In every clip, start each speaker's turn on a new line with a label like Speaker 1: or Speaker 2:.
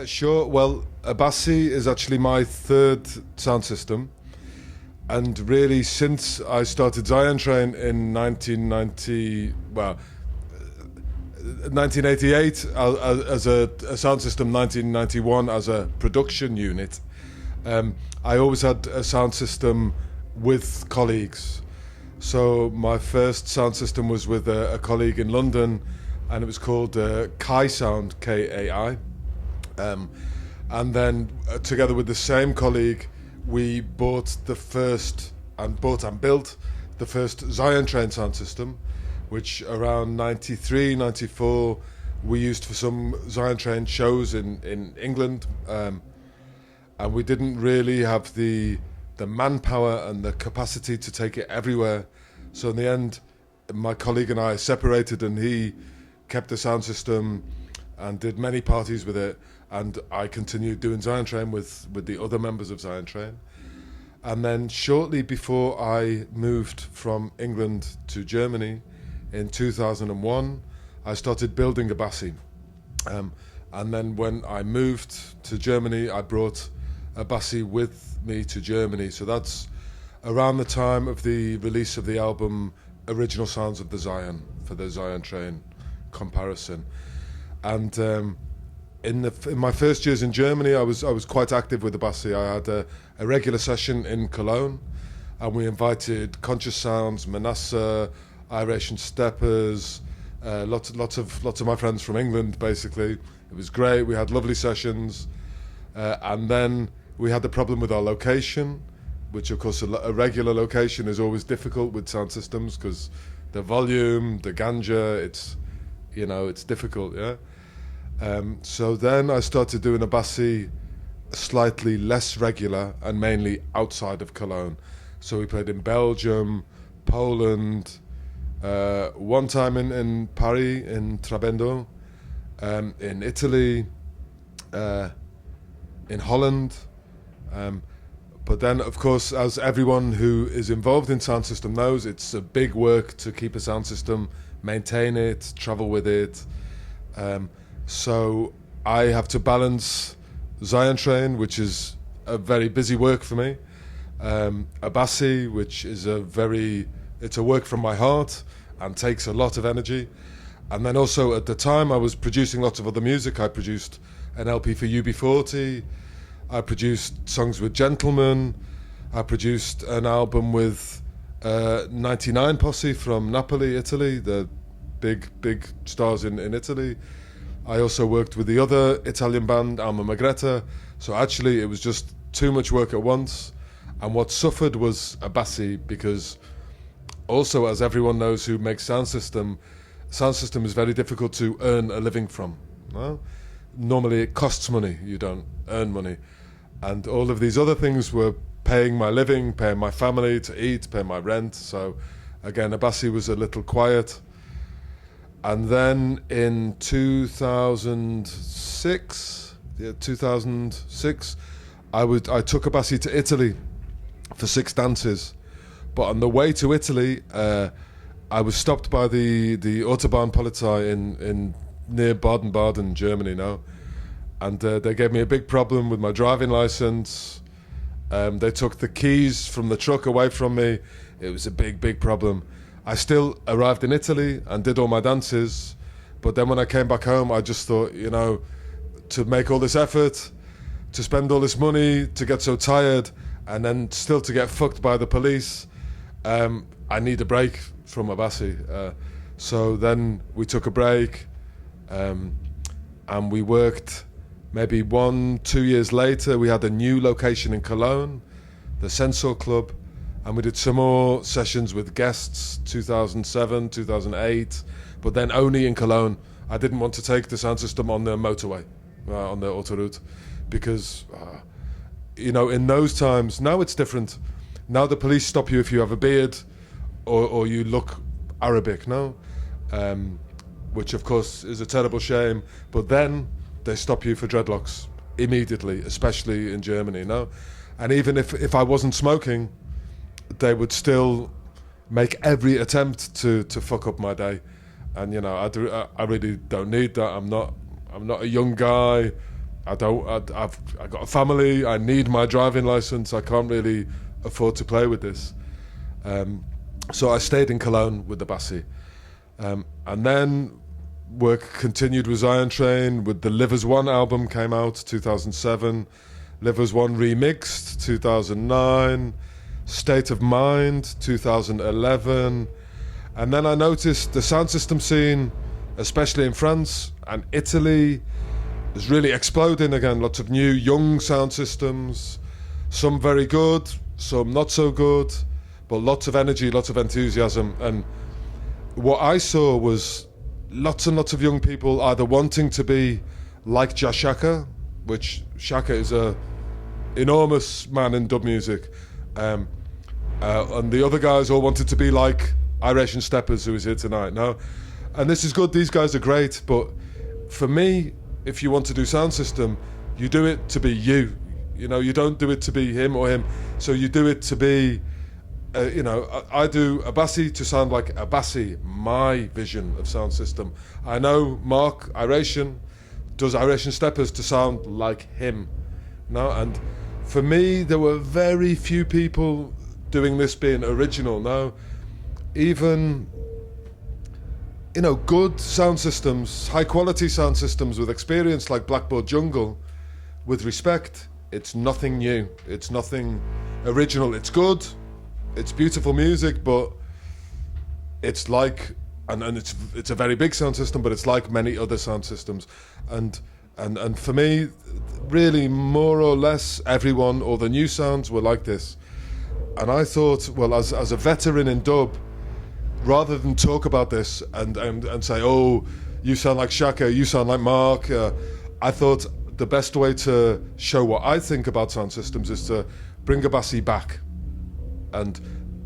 Speaker 1: Yeah, sure. Well, Abassi is actually my third sound system. And really, since I started Zion Train in 1988 as a sound system, 1991 as a production unit, I always had a sound system with colleagues. So my first sound system was with a colleague in London, and it was called Kai Sound, Kai. And then together with the same colleague, we bought and built the first Zion Train sound system, which around 93, 94 we used for some Zion Train shows in England. And we didn't really have the manpower and the capacity to take it everywhere. So in the end, my colleague and I separated, and he kept the sound system and did many parties with it. And I continued doing Zion Train with the other members of Zion Train. And then shortly before I moved from England to Germany in 2001, I started building Abassi. And then when I moved to Germany, I brought Abassi with me to Germany. So that's around the time of the release of the album Original Sounds of the Zion, for the Zion Train comparison. And in my first years in Germany, I was quite active with Abassi. I had a regular session in Cologne, and we invited Conscious Sounds, Manasseh, Iration Steppers, lots of my friends from England. Basically, it was great. We had lovely sessions, and then we had the problem with our location, which of course a regular location is always difficult with sound systems because the volume, the ganja, it's difficult, yeah. So then I started doing Abassi slightly less regular and mainly outside of Cologne. So we played in Belgium, Poland, one time in Paris, in Trabendo, in Italy, in Holland. But then, of course, as everyone who is involved in sound system knows, it's a big work to keep a sound system, maintain it, travel with it. So I have to balance Zion Train, which is a very busy work for me, Abassi, which is it's a work from my heart and takes a lot of energy. And then also at the time I was producing lots of other music. I produced an LP for UB40, I produced songs with Gentlemen, I produced an album with 99 Posse from Napoli, Italy, the big stars in Italy. I also worked with the other Italian band, Alma Magreta. So actually it was just too much work at once. And what suffered was Abassi, because also, as everyone knows who makes sound system is very difficult to earn a living from. No? Normally it costs money, you don't earn money. And all of these other things were paying my living, paying my family to eat, paying my rent. So again, Abassi was a little quiet. And then in 2006, I took Abassi to Italy for 6 dances. But on the way to Italy, I was stopped by the Autobahnpolizei in near Baden-Baden, Germany now. And they gave me a big problem with my driving license. They took the keys from the truck away from me. It was a big problem. I still arrived in Italy and did all my dances. But then when I came back home, I just thought, to make all this effort, to spend all this money, to get so tired, and then still to get fucked by the police, I need a break from Abassi. So then we took a break, and we worked. Maybe 1-2 years later, we had a new location in Cologne, the Sensor Club, and we did some more sessions with guests, 2007, 2008, but then only in Cologne. I didn't want to take the sound system on the motorway, on the autoroute, because, in those times, now it's different. Now the police stop you if you have a beard or you look Arabic, no? Which of course is a terrible shame, but then they stop you for dreadlocks immediately, especially in Germany, no? And even if I wasn't smoking, they would still make every attempt to fuck up my day. And I really don't need that. I'm not a young guy. I've got a family. I need my driving license. I can't really afford to play with this. So I stayed in Cologne with the Abassi, and then work continued with Zion Train. With the Livers One album came out 2007, Livers One Remixed 2009, State of Mind 2011, and then I noticed the sound system scene, especially in France and Italy, is really exploding again. Lots of new young sound systems, some very good, some not so good, but lots of energy, lots of enthusiasm. And what I saw was lots and lots of young people either wanting to be like Jah Shaka, which Shaka is a enormous man in dub music, and the other guys all wanted to be like Irish and Steppers, who is here tonight. No, and this is good. These guys are great, but for me, if you want to do sound system, you do it to be you. You know, you don't do it to be him or him. So you do it to be, I do Abassi to sound like Abassi, my vision of sound system. I know Mark Iratian does Irish and Steppers to sound like him. No, and for me, there were very few people doing this being original. No, even good sound systems, high quality sound systems with experience like Blackboard Jungle, with respect, it's nothing new. It's nothing original. It's good. It's beautiful music, but it's like, and it's a very big sound system, but it's like many other sound systems. And for me, really more or less everyone, or the new sounds were like this. And I thought, well, as a veteran in dub, rather than talk about this and say, oh, you sound like Shaka, you sound like Mark, I thought the best way to show what I think about sound systems is to bring Abassi back and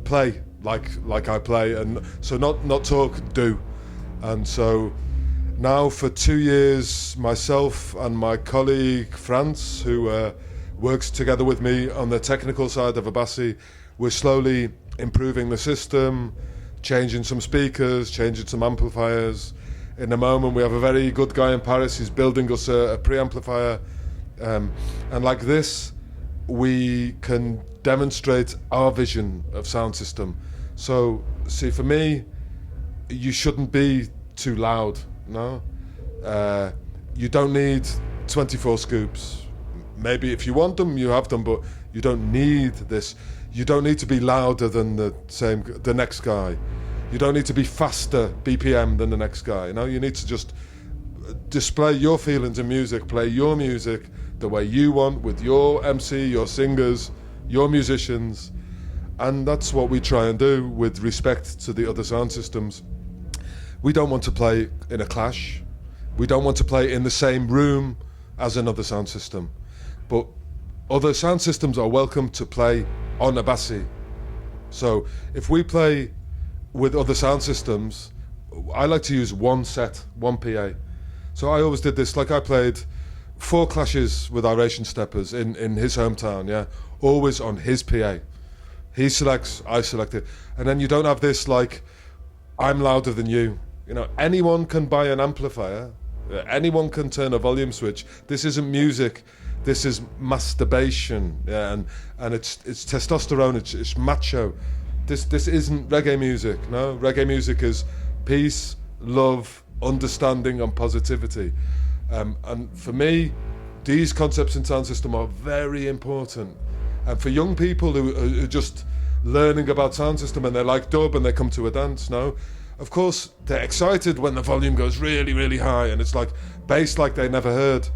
Speaker 1: play like I play, and so not talk, do. And so now for 2 years, myself and my colleague France, who works together with me on the technical side of Abassi, we're slowly improving the system, changing some speakers, changing some amplifiers. In a moment, we have a very good guy in Paris who's building us a preamplifier. And like this, we can demonstrate our vision of sound system. So, see, for me, you shouldn't be too loud, no? You don't need 24 scoops. Maybe if you want them, you have them, but you don't need this. You don't need to be louder than the next guy. You don't need to be faster BPM than the next guy. You need to just display your feelings in music, play your music the way you want, with your MC, your singers, your musicians. And that's what we try and do with respect to the other sound systems. We don't want to play in a clash. We don't want to play in the same room as another sound system. But other sound systems are welcome to play on Abassi. So if we play with other sound systems, I like to use one set, one PA. So I always did this, like I played 4 clashes with Irish and Steppers in his hometown, yeah, always on his PA. He selects, I select it. And then you don't have this like, I'm louder than you. Anyone can buy an amplifier, anyone can turn a volume switch. This isn't music, this is masturbation, yeah, and it's testosterone, it's macho. This isn't reggae music, no? Reggae music is peace, love, understanding and positivity. And for me, these concepts in sound system are very important. And for young people who are just learning about sound system and they like dub and they come to a dance, no? Of course, they're excited when the volume goes really, really high and it's like bass like they never heard.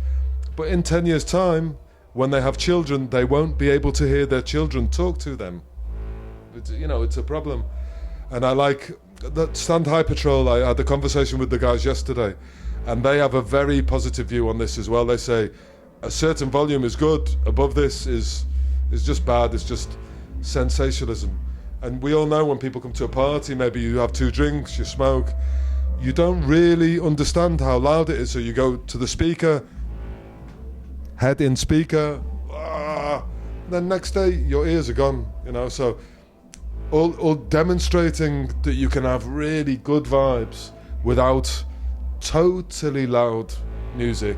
Speaker 1: But in 10 years' time, when they have children, they won't be able to hear their children talk to them. It's a problem. And I like that Stand High Patrol. I had a conversation with the guys yesterday, and they have a very positive view on this as well. They say a certain volume is good, above this is just bad, it's just sensationalism. And we all know when people come to a party, maybe you have 2 drinks, you smoke, you don't really understand how loud it is, so you go to the speaker, head in speaker, then next day your ears are gone, so all demonstrating that you can have really good vibes without totally loud music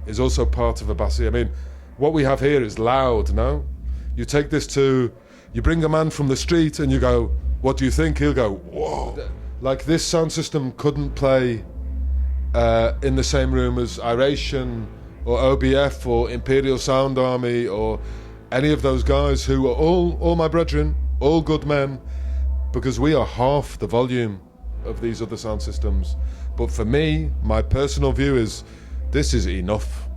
Speaker 1: is also part of Abassi. I mean, what we have here is loud, no? You take this to, you bring a man from the street and you go, what do you think? He'll go, whoa. Like this sound system couldn't play in the same room as Iration or OBF or Imperial Sound Army or any of those guys who are all my brethren, all good men, because we are half the volume of these other sound systems. But for me, my personal view is this is enough.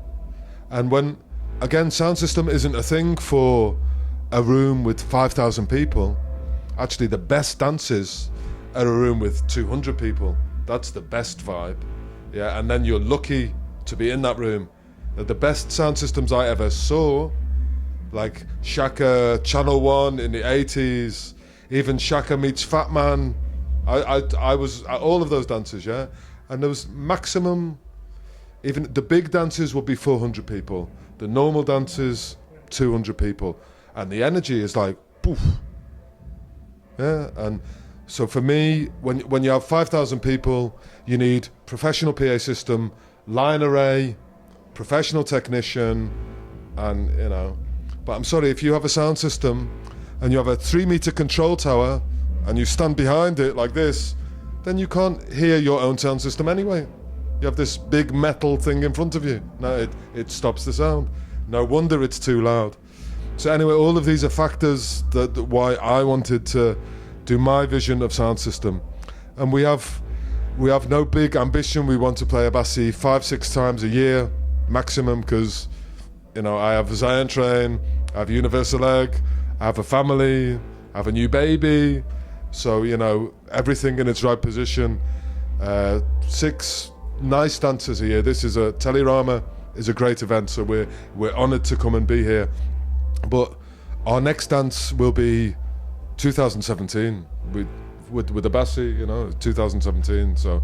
Speaker 1: And when, again, sound system isn't a thing for a room with 5,000 people. Actually, the best dances are a room with 200 people. That's the best vibe. Yeah, and then you're lucky to be in that room. The best sound systems I ever saw, like Shaka Channel 1 in the 80s, even Shaka meets Fat Man. I was at all of those dances, yeah? And there was maximum, even the big dances would be 400 people. The normal dances, 200 people. And the energy is like, poof. Yeah, and so for me, when you have 5,000 people, you need professional PA system, line array, professional technician, and you know. But I'm sorry, if you have a sound system and you have a 3-meter control tower and you stand behind it like this, then you can't hear your own sound system anyway. You have this big metal thing in front of you. No, it stops the sound. No wonder it's too loud. So anyway, all of these are factors that why I wanted to do my vision of sound system. And we have no big ambition. We want to play Abassi 5-6 times a year maximum, because you know I have a Zion train, I have Universal Egg, I have a family, I have a new baby. So you know everything in its right position. 6 nice dances a year. This is a Télérama is a great event, so we're honoured to come and be here. But our next dance will be 2017 with Abassi, you know, 2017. So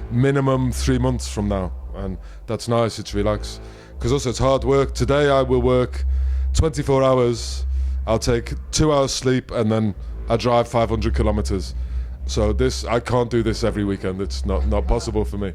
Speaker 1: minimum 3 months from now, and that's nice. It's relaxed, because also it's hard work. Today I will work 24 hours. I'll take 2 hours sleep, and then I drive 500 kilometers. So I can't do this every weekend. It's not possible for me.